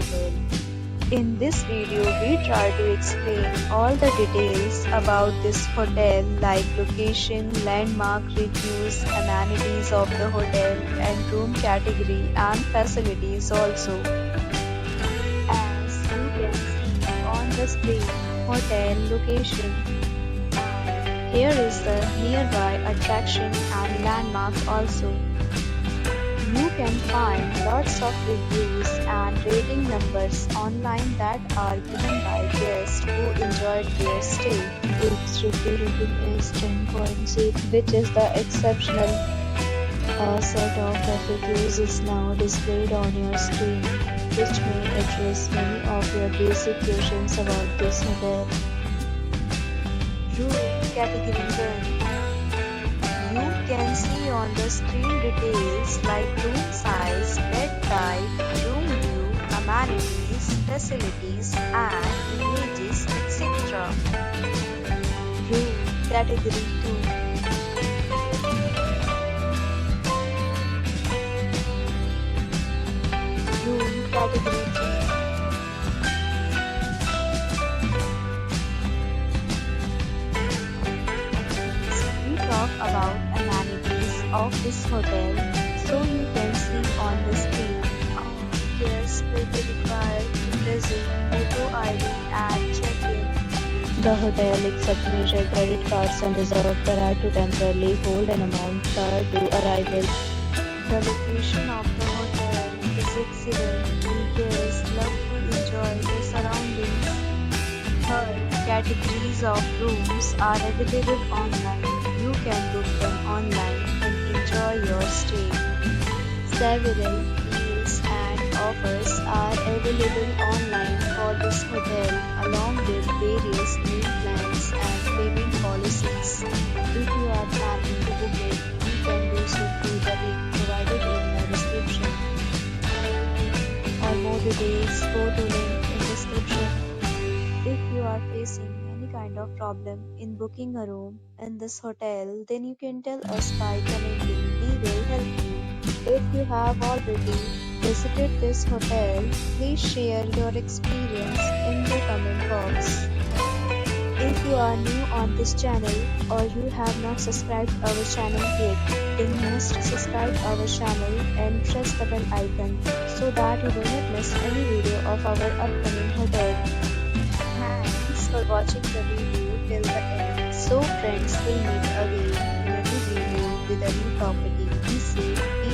Temple. In this video, we try to explain all the details about this hotel like location, landmark, reviews, amenities of the hotel and room category and facilities also. As you can see on the screen, hotel location. Here is the nearby attraction and landmark also. You can find lots of reviews and rating numbers online that are given by guests who enjoyed their stay. Its review rating is 10.6, which is the exceptional. A set of reviews is now displayed on your screen, which may address many of your basic questions about this hotel. Room category 1. You can see on the screen details like room size, bed type, room view, amenities, facilities, and images, etc. Room category 2. Room category 3. Talk about amenities of this hotel, so you can see on the screen. Guests will be required to present photo ID and check-in. The hotel accepts major credit cards and reserves the right to temporarily hold an amount prior to arrival. The location of the hotel is excellent. Guests love to enjoy the surroundings. Third, categories of rooms are available online. You can book them online and enjoy your stay. Several deals and offers are available online for this hotel, along with various meal plans and payment policies. If you are planning to book it, you can do so through the link provided in the description. For more details, go to link in description. If you are facing any kind of problem in booking a room in this hotel, then you can tell us by commenting. We will help you. If you have already visited this hotel, please share your experience in the comment box. If you are new on this channel or you have not subscribed our channel yet, then you must subscribe our channel and press the bell icon so that you do not miss any video of our upcoming hotel. Thanks for watching the video till the end. So friends, will meet again in a new video with a new property. Be safe.